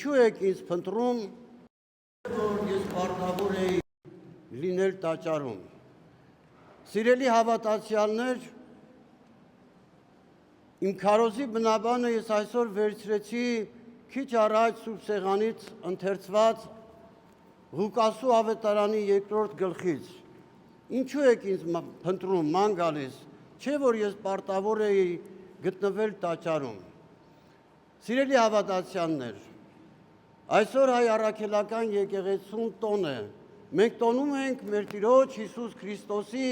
Ինչու եք ինձ փնտրում, որ ես պարտավոր էի լինել տաճարում։ Սիրելի հավատացյալներ, իմ քարոզի բնաբանը ես այսօր վերցրեցի քիչ առաջ Սուրբ Սեղանից ընթերցված Ղուկասու ավետարանի 2-րդ գլխից։ Ինչու եք ինձ փնտրում, ման գալիս, չէ որ ես պարտավոր էի գտնվել տաճարում։ Սիրելի հավատացյալներ, այսօր հայ առաքելական եկեղեցուն տոն է։ Մենք տոնում ենք մեր Տիրոջ Հիսուս Քրիստոսի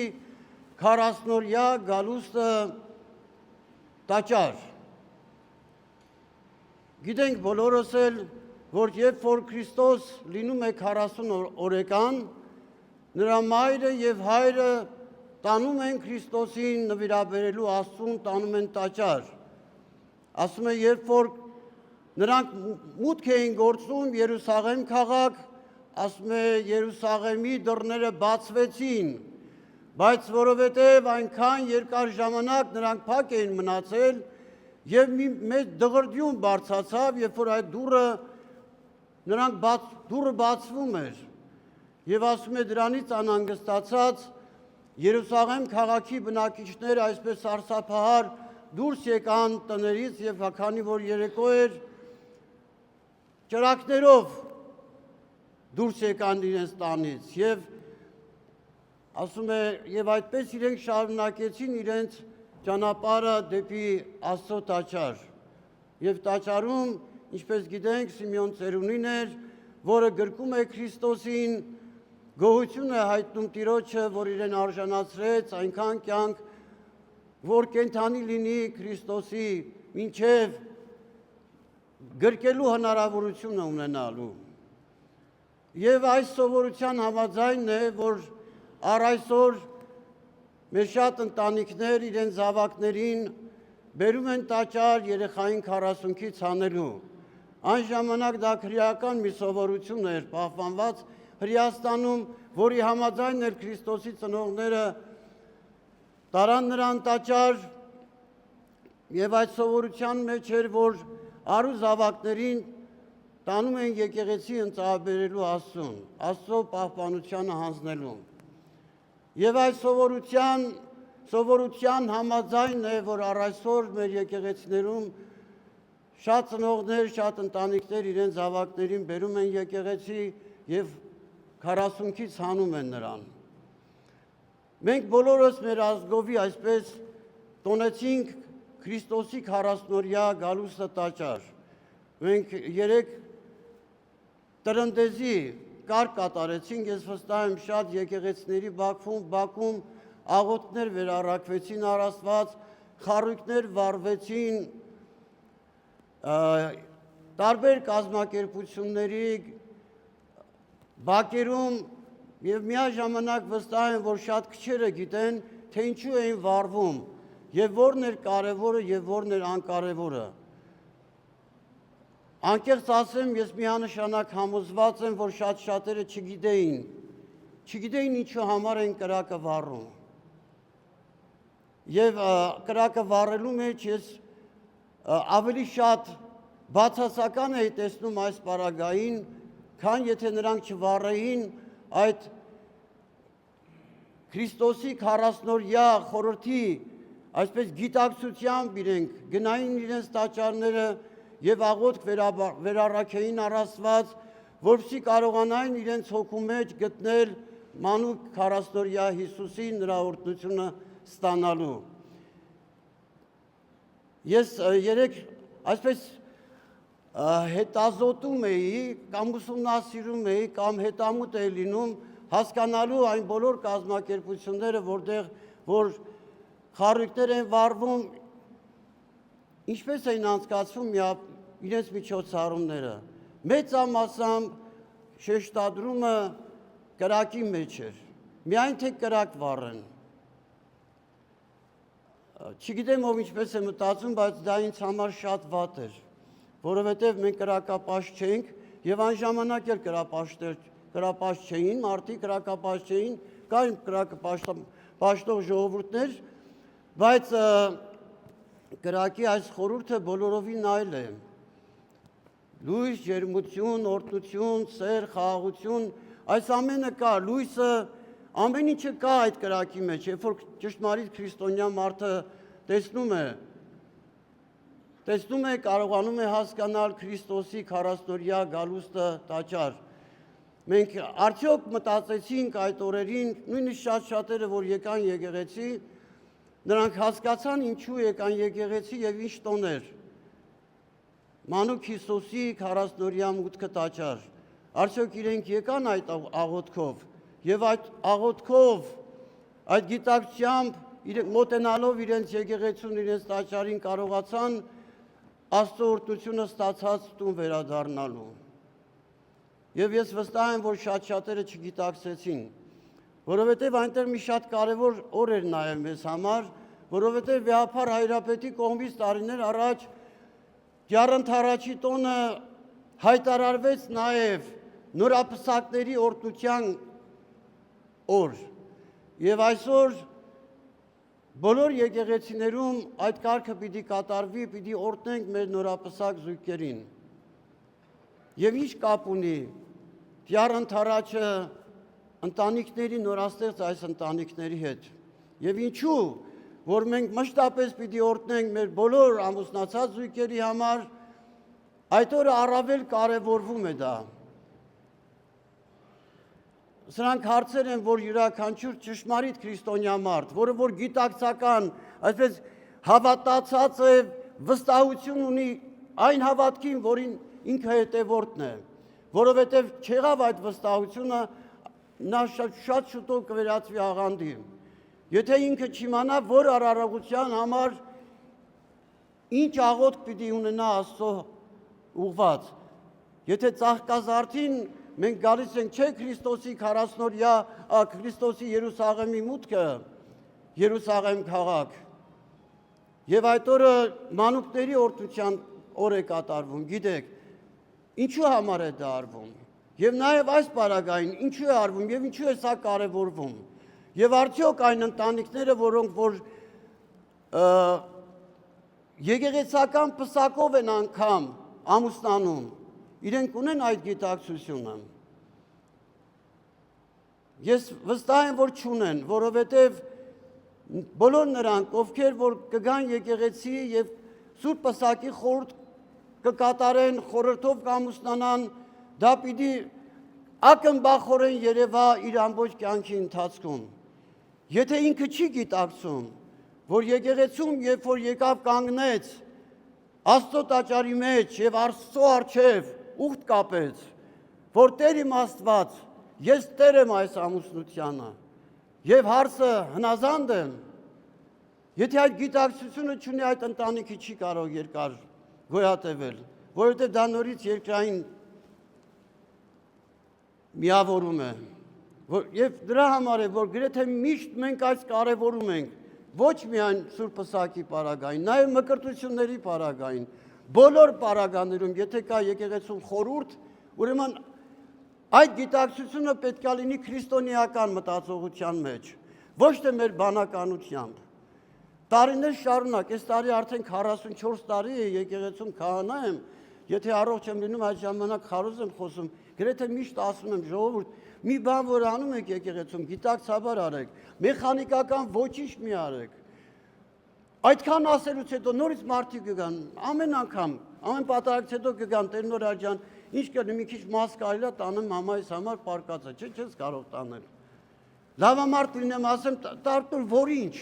40-օրյա գալուստը տաճար։ Գիտենք բոլորս էլ, որ երբ որ Քրիստոս լինում է 40 օրեկան, նրա մայրը եւ հայրը տանում են Քրիստոսին նվիրաբերելու Աստծուն, տանում են տաճար։ Ասում է, երբ որ նրանք մուտք էին գործում Երուսաղեմ քաղաք, ասում է, Երուսաղեմի դռները բացվեցին, բայց որովհետև այնքան երկար ժամանակ նրանք փակ էին մնացել եւ մի մեծ դղրդյուն բարձրացավ, երբ որ այդ դուռը բացվում էր եւ ասում է դրանից անհանգստացած Երուսաղեմ քաղաքի բնակիչները այսպես սարսափահար դուրս եկան տներից եւ քանի որ երեկո էր ճրակներով դուրս եկան իրենց տանից եւ ասում է եւ այդպես իրենք շարունակեցին իրենց ճանապարհը դեպի Աստծո տաճար եւ տաճարում ինչպես գիտենք Սիմեոն ծերունին էր, որը գրկում է Քրիստոսին, գոհություն է հայտնում Տիրոջը, որ իրեն արժանացրեց այնքան կյանք, որ կենթանի լինի Քրիստոսի մինչև գրկելու հնարավորություն ունենալու։ Եվ այս սովորության համաձայն է, որ առ այսօր մեր շատ ընտանիքներ իրեն զավակներին բերում են տաճար երեխային 40-ից հանելու։ Այն ժամանակ դա քրեական մի սովորություն էր պահպանված Հրեաստանում, որի համաձայն էր Քրիստոսի ծնողները տարան նրան տաճար եւ այդ սովորության մեջ էր, որ արու զավակներին տանում են եկեղեցի ընծայաբերելու Աստծուն, Աստծո պահպանությանը հանձնելու։ Եվ այս սովորության համաձայն է, որ առ այսօր մեր եկեղեցիներում շատ ծնողներ, շատ ընտանիքներ իրեն զավակներին բերում են եկեղեցի եւ 40-ից հանում են նրան։ Մենք բոլորս մեր ազգովի այսպես տոնեցինք Քրիստոսի 40-օրյա գալուստը տաճար։ Մենք 3 տրնդեզի կարգ կատարեցինք, ես վստահ եմ շատ եկեղեցիների Բաքում աղոթքներ վերառակվեցին առ Աստված, խարույկներ վառվեցին, տարբեր կազմակերպությունների բակերում եւ միաժամանակ վստահ եմ, որ շատ քչերը գիտեն, թե ինչու էին վառվում եւ որն էր կարևորը եւ որն էր անկարևորը։ Անկեղծ ասեմ, ես միանշանակ համոզված եմ, որ շատերը չգիտեին ինչու համար են կրակը վառում։ Եվ կրակը վառելու մեջ ես ավելի շատ բացասական էի տեսնում այս պարագային, քան եթե նրանք չվառեին այդ Քրիստոսի 40-օրյա խորհրդի այսպես գիտակցությամբ իրենք գնային իրենց տաճարները եւ աղոթք վերառաքեին առ Աստված, որպեսզի կարողանային իրենց հոգու մեջ գտնել մանուկ 40-օրյա Հիսուսի նրա օրհնությունը ստանալու։ Ես երեք այսպես հետազոտում էի կամ ուսումնասիրում էի կամ հետամուտ էի լինում հասկանալու այն բոլոր կազմակերպությունները, որ խարույկներ են վառվում, ինչպես էին անցկացվում իրենց միջոցառումները։ Մեծամասամբ շեշտադրումը կրակի մեջ էր, միայն թե կրակ վառեն։ Չգիտեմ ով ինչպես է մտածում, բայց դա ինձ համար շատ վատ էր, որովհետև մենք կրակապաշտ չէինք եւ այն ժամանակ էլ կրակապաշտ չէին, մարդիկ կրակապաշտ չէին, կային կրակապաշտող ժողովուրդներ, բայց կրակի այս խորհուրդը բոլորովին այլ է։ լույս, ջերմություն, օրհնություն, սեր, խաղաղություն, այս ամենը կա, լույսը ամեն ինչը կա այդ կրակի մեջ, երբ որ ճշմարիտ քրիստոնյա մարդը տեսնում է, կարողանում է հասկանալ Քրիստոսի 40-օրյա գալուստը տաճար։ Մենք արդյոք մտածեցինք այդ օրերին, նույնիսկ շատերը, որ եկան եկեղեցի, նրանք հասկացան ինչու եկան եկեղեցի եւ ինչ տոներ։ Մանուկ Հիսուսի 40-օրյա մուտքը տաճար։ Արդյոք իրենք եկան այդ աղոթքով եւ այդ աղոթքով, այդ գիտակցությամբ իրենք մոտենալով իրենց եկեղեցուն, իրենց տաճարին կարողացան Աստծո օրհնությունը ստացած տուն վերադառնալու։ Եվ ես վստահ եմ, որ շատերը չգիտակցեցին, որովհետև այնտեղ մի շատ կարևոր օր էր նաև մեզ համար, որովհետև Վեհափար Հայրապետի կողմից տարիներ առաջ Յարընդառաջի տոնը հայտարարվեց նաև նորապսակների օրհնության օր։ Եվ այսօր բոլոր եկեղեցիներում այդ կարգը պիտի կատարվի, պիտի օրհնենք մեր նորապսակ զույգերին։ Եվ ինչ կապ ունի Յարընդառաջը ընտանիքների նորաստեղծ այս ընտանիքների հետ։ Եվ ինչու, որ մենք մշտապես պիտի օրհնենք մեր բոլոր ամուսնացած զույգերի համար, այդ օրը առավել կարևորվում է դա։ Սրանք հարցեր են, որ յուրաքանչյուր ճշմարիտ քրիստոնյա մարդ, որը որ գիտակցական, այսպես հավատացած է, վստահություն ունի այն հավատքին, որին ինքը հետևորդն է, որովհետև չեղավ այդ վստահությունը, նա շատ շուտով կվերածվի աղանդի։ Եթե ինքը չիմանա, որ արարողության համար ինչ աղոթք պիտի ունենա Աստծո ուղված։ Եթե ծաղկազարդին մենք գալիս ենք չէ Քրիստոսի 40-օրյա, Քրիստոսի Երուսաղեմի մուտքը, Երուսաղեմ քաղաք։ Եվ այդ օրը մանուկների օրհնության օր է կատարվում, գիտեք, ինչու համար է դա արվում։ Եվ նաև այս պարագային ինչու է արվում եւ ինչու է սա կարևորվում։ Եվ արդյոք այն ընտանիքները, որոնք որ եկեղեցական պսակով են անգամ ամուսնանում, իրենք ունեն այդ գիտակցությունը։ Ես վստահ եմ, որ չունեն, որովհետև բոլոր նրանք, ովքեր որ կգան եկեղեցի եւ Սուրբ Պսակի խորհուրդ կկատարեն, խորհրդով կամուսնանան, դա պիտի ակնբախորեն երևա իր ամբողջ կյանքի ընթացքում։ Եթե ինքը չի գիտակցում, որ եկեղեցում, երբ որ եկավ կանգնեց Աստծո տաճարի մեջ եւ Աստծո առջև ուխտ կապեց, որ Տեր իմ Աստված, ես Տեր եմ այս ամուսնությանը եւ հարցը հնազանդ եմ, եթե այդ գիտակցությունը չունի, այդ ընտանիքը չի կարող երկար գոյատևել, որովհետեւ դա նորից երկրային միավորում է, եւ դրա համար է, որ գրեթե միշտ մենք այս կարևորում ենք, ոչ միայն Սուրբ Պսակի պարագային, նաև մկրտությունների պարագային, բոլոր պարագաներում, եթե կա եկեղեցում խորհուրդ, ուրեմն այդ գիտակցությունը պետք է լինի քրիստոնեական մտածողության մեջ, ոչ թե մեր բանականությամբ։ Տարիներ շարունակ, այս տարի արդեն 44 տարի է եկեղեցում քահանա եմ, եթե առողջ եմ լինում, այդ ժամանակ խարոզ եմ խոսում, գրեթե միշտ ասում եմ ժողովուրդ, մի բան որ անում եք եկեղեցում, գիտակցաբար արեք, մեխանիկական ոչինչ մի արեք։ Այդքան ասելուց հետո նորից մարդիկ կգան, ամեն անգամ, ամեն պատարագից հետո կգան, Տեր Նորայր ջան, ինչ կլինի, մի քիչ մաս կարելի է տանեմ մամայիս համար պարկածը, չէ, չես կարող տանել։ Լավամարդ լինեմ, ասեմ, Տարտուր, որ ինչ,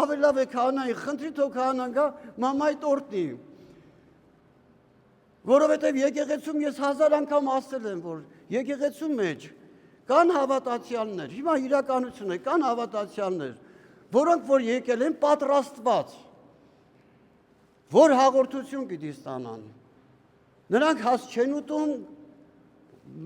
ավելի լավ է քահանայի, խնդրի թող քահանան գա, մամայիդ օրհնի։ Որովհետև եկեղեցում ես 1000 անգամ ասել եմ, որ եկեղեցու մեջ կան հավատացյալներ, հիմա իրականություն է, կան հավատացյալներ, որոնք որ եկել են պատրաստված, որ հաղորդություն պիտի ստանան։ Նրանք հաս չեն ուտում,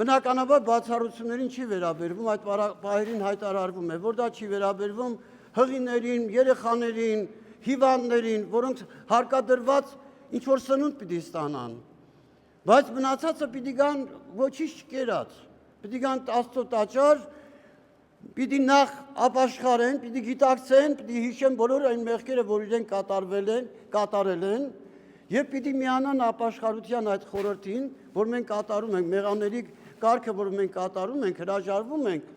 բնականաբար բացառություններին չի վերաբերվում, այդ պահերին հայտարարվում է, որ դա չի վերաբերվում հղիներին, երեխաներին, հիվանդներին, որոնք հարկադրված ինչ-որ սնունդ պիտի ստանան։ Բայց մնացածը պիտի գան ոչինչ չկերած, պիտի գան Աստծո տաճար, պիտի նախ ապաշխարեն, պիտի գիտակցեն, պիտի հիշեն բոլոր այն մեղքերը, որ իրենք կատարել են, Եվ պիտի միանան ապաշխարության այդ խորհրդին, որ մենք կատարում ենք, մեղաների կարգը, որ մենք կատարում ենք, հրաժարվում ենք,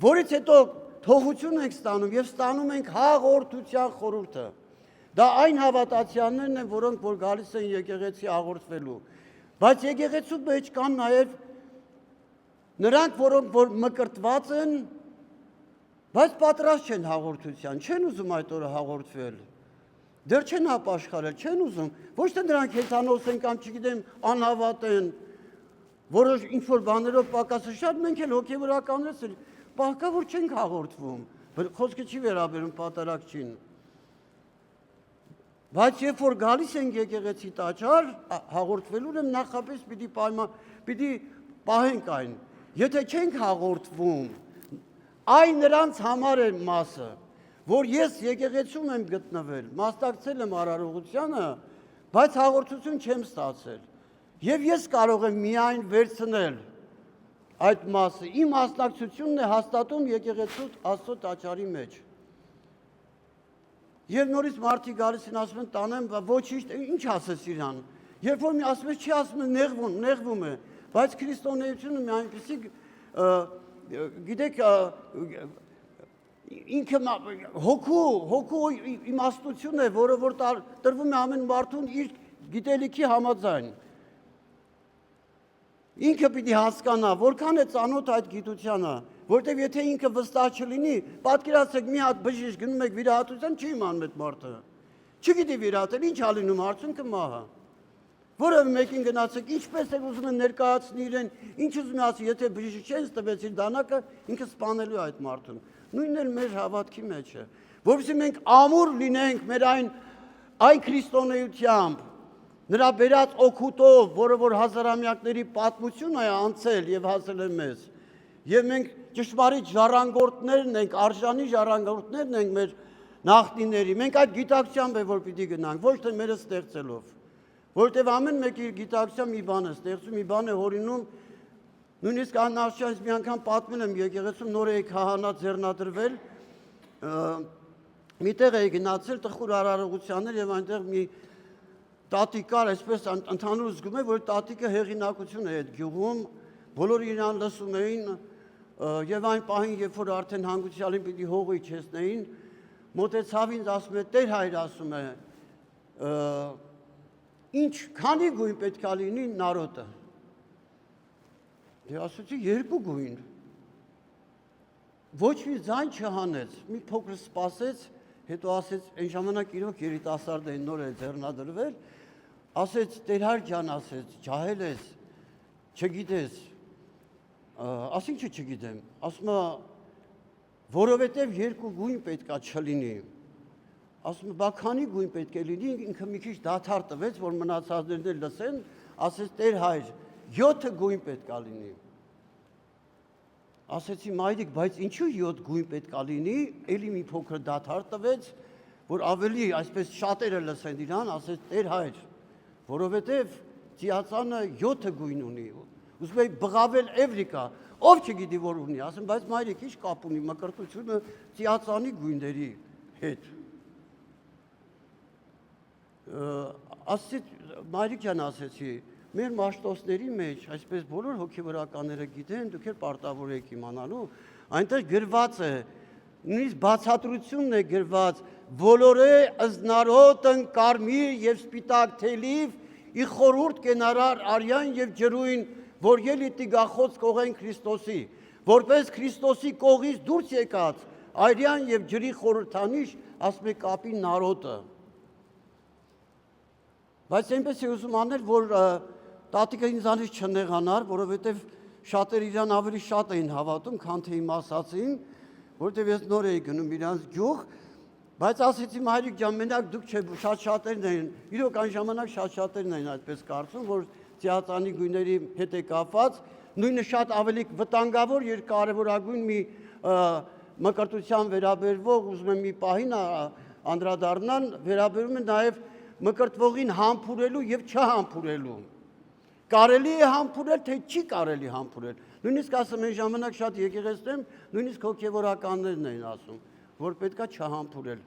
որից հետո թողություն ենք ստանում եւ ստանում ենք հաղորդության խորհուրդը։ Դա այն հավատացյալներն են, որոնք որ գալիս են եկեղեցի հաղորդվելու։ Բայց եկեղեցու մեջ կան նաեւ նրանք, որոնք որ մկրտված են, բայց պատրաստ չեն հաղորդության, չեն ուզում այդ օրը հաղորդվել։ Դեռ չեն ապաշխարել, չեն ուզում։ Ոչ թե նրանք հեծանոց են կամ չգիտեմ անհավատ են, որոշ ինչ-որ բաներով պակասը շատ, մենք էլ հոգևորականներս էլ պահկա որ չենք հաղորդվում, խոսքը չի վերաբերում պատարագչին։ Բայց երբ որ գալիս են եկեղեցի տաճար, հաղորդվելու եմ նախապես պիտի պահենք այն։ Եթե չենք հաղորդվում, այն նրանց համար է մասը, որ ես եկեղեցում եմ գտնվել, մասնակցել եմ արարողությանը, բայց հաղորդություն չեմ ստացել։ Եվ ես կարող եմ միայն վերցնել այդ մասը, իմ մասնակցությունն է հաստատում եկեղեցու Աստծո տաճարի մեջ։ Եվ նորից մարդիկ գալիս են ասում են տանեմ, ոչինչ, ինչ ասես իրան։ Երբ որ մի ասում է, չի ասում է նեղվում է, բայց քրիստոնեությունը մի այնպեսի գիտեք ինքը հոգու իմաստություն է, որը որ տրվում է ամեն մարդուն իր գիտելիքի համաձայն։ Ինքը պիտի հասկանա, որքան է ծանոթ այդ գիտությանը, որտեվ եթե ինքը վստահ չլինի, պատկերացրեք մի հատ բժիշկ գնում եք վիրահատության, չի իմանում այդ մարդը։ Չգիտի վիրահատել, ինչ ա լինում, արդյունքը մահ է։ Որևէ մեկին գնացեք, ինչպես է ուզում են ներկայացնի իրեն, ինչ ուզում է ասի, եթե բժիշկ չեն ստվեց իր դանակը, ինքը սպանելու այդ մարդուն։ Նույնն էլ մեր հավատքի մեջ է, որովհետեւ մենք ամուր լինենք մեր այն քրիստոնեությամբ, նրա բերած օգուտով, որը որ հազարամյակների պատմություն է անցել եւ հասել է մեզ։ Եվ մենք ճշմարիտ ժառանգորդներն ենք, արժանի ժառանգորդներն ենք մեր նախնիների։ Մենք այդ գիտակցությամբ է որ պիտի գնանք, ոչ թե մերը ստեղծելով։ Որտեւ ամեն մեկ իր գիտակցությամբ մի բան է ստեղծում, մի բան է հորինում։ Նույնիսկ աննախշանից մի անգամ պատմել եմ եկեղեցում նոր է քահանա ձեռնադրվել, միտեղ է գնացել տխուր արարողությաններ եւ այնտեղ մի տատիկ կար, այսպես ընդհանուր զգում է, որ տատիկը հեղինակություն է այդ գյուղում, բոլորը իրան լսում էին եւ այն պահին, երբ որ արդեն հանգուցյալին պիտի հողը իջեցնեին, մոտեցավ ինձ ասում է, Տեր հայր ասում է, ինչ քանի գույն պետք է լինի նարոտը։ Դե ասացի երկու գույն։ Ոչ մի ձայն չհանեց, մի փոքր սպասեց, հետո ասեց, այն ժամանակ իրոք երիտասարդ էին նոր է ձեռնադրվել, ասեց Տեր հայր ջան, ասեց, ջահել ես, չգիտես, ասին չգիտեմ, ասում է, որովհետև երկու գույն պետքա չլինի, ասում է, բա քանի գույն պետք է լինի, ինքը մի քիչ դադար տվեց, որ մնացածներն էլ լսեն, ասեց Տեր հայր, 7 գույն պետքա լինի։ Ասեցի մայրիկ, բայց ինչու 7 գույն պետքա լինի, էլի մի փոքր դադար տվեց, որ ավելի այսպես շատերը լսեն իրան, ասեց Տեր հայր, որովհետև ծիածանը 7 գույն ունի։ Ուզում էի բղավել Էվրիկա, ով չգիտի որ ունի, ասեմ, բայց մայրիկ ինչ կապ ունի մկրտությունը ծիածանի գույների հետ։ Ասեցի մայրիկ ջան, ասեցի, մեր մաշտոցների մեջ, այսպես բոլոր հոգևորականները գիտեն, դուք էլ պարտավոր եք իմանալու, այնտեղ գրված է, նույնիսկ բացատրությունն է գրված, բոլորե ըզնարոտն կարմիր եւ սպիտակ թելիվ, ի խորուրդ կենարար արյան եւ ջրույն, որ ելի տիգախոց կողեն Քրիստոսի, որպես Քրիստոսի կողից դուրս եկած արյան եւ ջրի խորհրդանիշ, ասում է կապի նարոտը։ Բայց այնպես է ուզում անել, որ տատիկը ինձանից չնեղանար, որովհետև շատերը իրան ավելի շատ էին հավատում, քան թե իմ ասածին, որովհետև ես նոր էի գնում իրանց գյուղ, բայց ասեցի մայրիկ ջան, մենակ դուք չէ, շատ-շատերն էին, իրոք այն ժամանակ շատ-շատերն էին այդպես կարծում, որ ծիածանի գույների հետ է կապված, նույնը շատ ավելի վտանգավոր եւ կարեւորագույն մի մկրտության վերաբերվող, ուզում եմ մի պահին անդրադառնալ, վերաբերում է նաեւ մկրտվողին համբուրելու եւ չհամբուրելու։ Կարելի է համբուրել, թե չի կարելի համբուրել։ Նույնիսկ ասում են ժամանակ շատ եկեղեցիներում, նույնիսկ հոգևորականներն են ասում, որ պետքա չհամբուրել։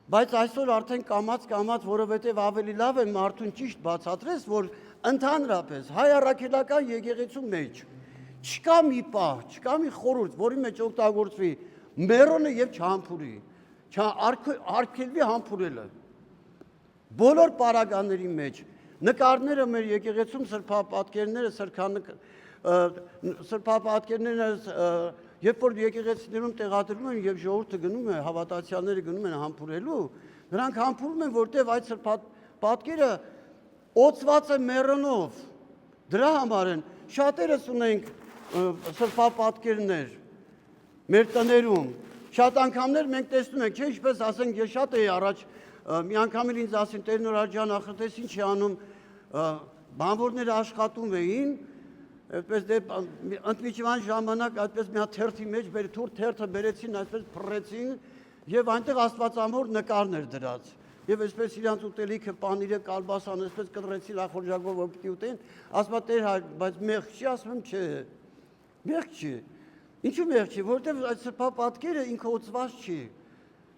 Բայց այսօր արդեն կամած, որովհետև ավելի լավ է մարդուն ճիշտ բացատրես, որ ընդհանրապես հայ առաքելական եկեղեցու մեջ չկա մի պահ, չկա մի խորհուրդ, որի մեջ օգտագործվի մերոնը եւ չհամբուրի, արգելվի համբուրելը։ Բոլոր պարագաների մեջ նկարները մեր եկեղեցում սրբապատկերները սրբապատկերները երբ որ եկեղեցիներում տեղադրվում են եւ ժողովուրդը գնում է, հավատացյալները գնում են համբուրելու, նրանք համբուրում են, որտեղ այդ սրբապատկերը օծված է մեռոնով։ Դրա համար են շատերս ունենք սրբապատկերներ մեր տներում։ Շատ անգամներ մենք տեսնում ենք, չէ՞ ինչպես ասենք, ես շատ էի առաջ մի անգամ ինձ ասին Տեր Նորար ջան, ախր դες ինչ է անում, բանվորները աշխատում էին, այդպես դե ընդմիջման ժամանակ այդպես մի հատ թերթի մեջ թուր թերթը բերեցին, այդպես փռեցին եւ այնտեղ Աստվածամոր նկարներ դրած։ Եվ այսպես իրանց ուտելիքը, պանիրը, կալբասան, այսպես կտրեցին ախորժակով որ պիտի ուտեն, ասում Տեր հայր, բայց մեղք չի, ասում եմ չէ։ Մեղք չի։ Ինչու մեղք չի, որովհետեւ այդ սրբապատկերը ինքը օծված չի։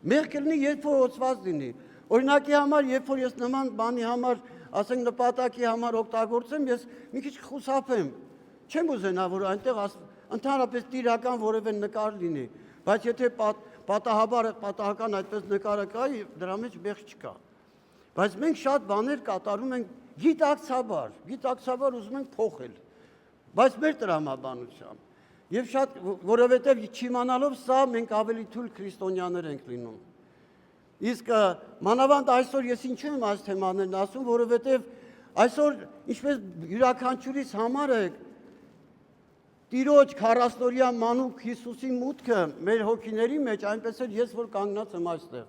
Մեղքը լինի, երբ որ օծված լինի։ Օրինակի համար, երբ որ ես նման բանի համար, ասենք նպատակի համար օգտագործեմ, ես մի քիչ խուսափեմ։ Չեմ ուզենա, որ այնտեղ ընդհանրապես տիրական որևէ նկար լինի, բայց եթե պատահական այդպես նկարը կա, դրա մեջ մեղք չկա։ Բայց մենք շատ բաներ կատարում ենք գիտակցաբար ուզում ենք փոխել, բայց մեր տրամաբանությամբ։ Եվ շատ, որովհետև չիմանալով սա մենք ավելի թույլ քրիստոնյաներ ենք լինում։ Իսկ մանավանդ այսօր ես ինչու եմ այս թեմաներն ասում, որովհետև այսօր ինչպես յուրաքանչյուրիս համար է Տիրոջ 40-օրյա մանուկ Հիսուսի մուտքը մեր հոգիների մեջ, այնպես էլ ես որ կանգնած եմ այստեղ։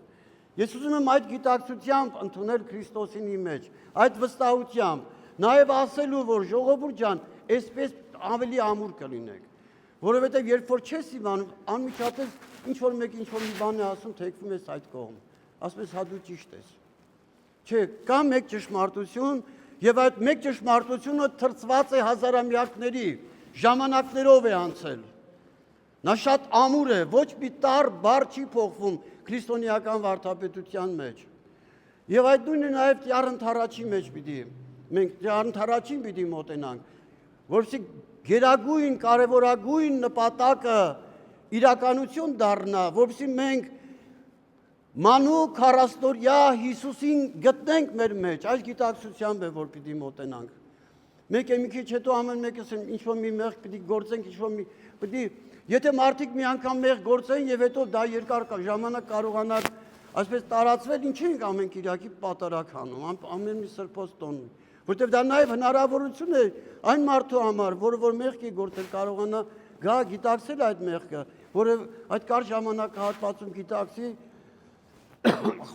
Ես ուզում եմ այդ գիտակցությամբ ընդունել Քրիստոսին իմ մեջ, այդ վստահությամբ, նաև ասելու, որ ժողովուրդ ջան, այսպես ավելի ամուր կլինեք։ Որովհետև երբ որ չես իմանում, անմիջապես ինչ որ մեկ ինչ որ մի բան է ասում, թեքվում ես այդ կողմ։ Ասում ես հա դու ճիշտ ես։ Չէ, կա մեկ ճշմարտություն, եւ այդ մեկ ճշմարտությունը թրծված է հազարամյակների ժամանակներով է անցել։ Նա շատ ամուր է, ոչ մի բառ չի փոխվում քրիստոնեական վարդապետության մեջ։ Եվ այդ նույնը նաև Տյառընդառաջի մեջ մենք Տյառընդառաջին պիտի մոտենանք, որովհետեւ գերագույն, կարևորագույն նպատակը իրականություն դառնա, որովհետեւ մենք մանուկ 40-օրյա Հիսուսին գտնենք մեր մեջ, այս գիտակցությամբ է, որ պիտի մոտենանք։ Մեկ մի քիչ հետո ամեն մեկս ինչ-որ մի մեղք պիտի գործենք, ինչ-որ մի պիտի, եթե մարդիկ մի անգամ մեղք գործեն եւ հետո դա երկար ժամանակ կարողանար այսպես տարածվել, ինչ ենք ամեն Կիրակի պատարակ անում, ամեն մի սրբոց տոնում, որտեղ դա նաեւ հնարավորություն է այն մարդու համար, որ մեղք է գործել, կարողանա գա գիտակցել այդ մեղքը, որը այդ կարճ ժամանակահատվածում գիտակցի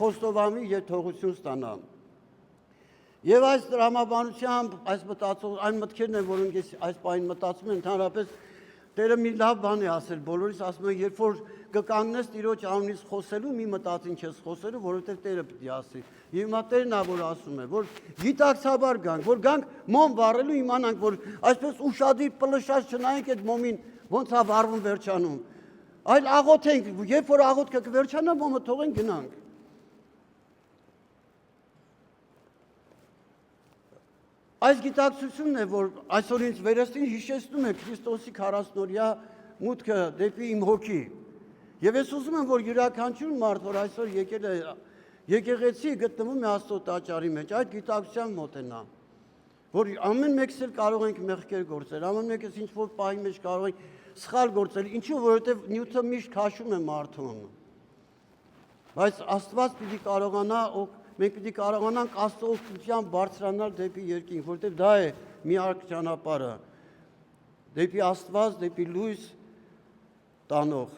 խոստովանի եւ թողություն ստանա։ Եվ այս տրամաբանությամբ այն մտքերն են, որոնք ես այս պահին մտածում եմ, ընդհանրապես Տերը մի լավ բան է ասել, բոլորիս ասում են, երբ որ կկանգնես Տիրոջ անունից խոսելու, մի մտածին չես խոսելու, որովհետև Տերը պիտի ասի։ Եվ հիմա Տերն է որ ասում է, որ գիտակցաբար գանք, որ գանք մոմ վառելու իմանանք, որ այսպես ուշադիր պլշած չնայենք այդ մոմին ոնց է վառվում վերջանում։ Այլ աղոթենք, երբ որ աղոթքը կվերջանա, մոմը թողենք գնանք։ Այս գիտակցությունն է, որ այսօր ինձ վերստին հիշեցնում է Քրիստոսի 40-օրյա մուտքը դեպի իմ հոգի։ Եվ ես ուզում եմ, որ յուրաքանչյուր մարդ, որ այսօր եկել է եկեղեցի, գտնվում է Աստծո տաճարի մեջ, այդ գիտակցությամբ մոտենա, որ ամեն մեկս էլ կարող ենք մեղքեր գործել, ամեն մեկս ինչ-որ պահի մեջ կարող ենք սխալ գործել, ինչու, որովհետև նյութը միշտ քաշում է մարդուն։ Բայց Աստված պիտի կարողանա մենք պիտի կարողանանք Աստծո օգնությամբ բարձրանալ դեպի երկինք, որտեղ դա է միակ ճանապարհը, դեպի Աստված, դեպի լույս տանող։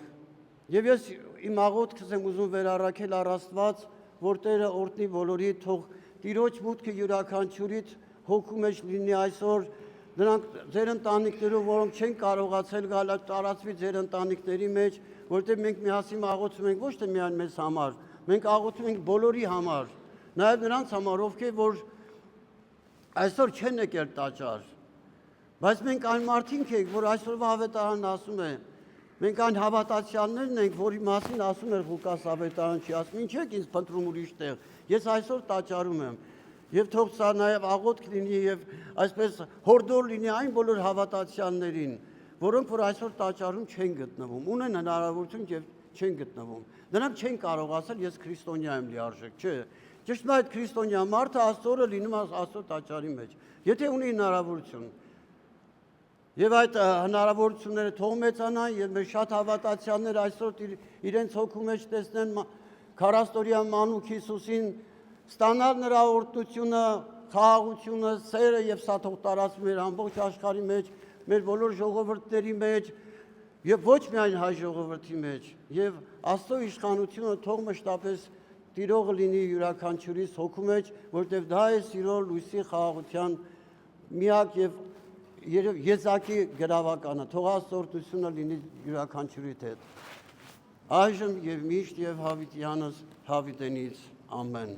Եվ ես իմ աղոթքս եմ ուզում վերառաքել առ Աստված, որ Տերը օրհնի բոլորի, թող Տիրոջ մուտքը յուրաքանչյուրից հոգու մեջ լինի այսօր, նրանք ձեր ընտանիքներով, որոնք չեն կարողացել գալ, տարածվի ձեր ընտանիքների մեջ, որտեղ մենք միասին աղոթում ենք ոչ թե միայն մեզ համար, մենք աղոթում ենք բոլորի համար, նաև նրանց համար, ովքեր որ այսօր չեն եկել տաճար, բայց մենք այն մարդիկ ենք, որ այսօրվա ավետարանն ասում է, Մենք այն հավատացյալներն ենք, որի մասին ասում էր Ղուկաս ավետարանչի, ասում ինչ եք ինձ փնտրում ուրիշ տեղ։ Ես այսօր տաճարում եմ։ Եվ թող սա նաև աղոթք լինի եւ այսպես հորդոր լինի այն բոլոր հավատացյալներին, որոնք որ այսօր տաճարում չեն գտնվում, ունեն հնարավորություն եւ չեն գտնվում։ Նրանք չեն կարող ասել ես քրիստոնյա եմ լիարժեք, չէ։ Ճիշտ է այդ քրիստոնյա մարդը աստծորը լինում է աստծո տաճարի մեջ։ Եթե ունի հնարավորություն եւ այդ հնարավորությունները թող մեծանան եւ մեր շատ հավատացյալներ այսօր իրենց հոգու մեջ տեսնեն 40-օրյա մանուկ Հիսուսին, ստանալ նրա օրհնությունը, խաղաղությունը, սերը եւ սա թող տարածվի մեր ամբողջ աշխարհի մեջ, մեր բոլոր ժողովուրդների մեջ եւ ոչ միայն հայ ժողովրդի մեջ եւ Աստծո իշխանությունը թող մշտապես տիրողը լինի յուրաքանչյուրիս հոգու մեջ, որտեղ դա է սիրո լույսի խաղաղության միակ եւ եզակի գրավականը, թող Աստծո օրհնությունը լինի յուրաքանչյուրի հետ։ Այժմ եւ միշտ եւ հավիտյանս հավիտենից ամեն։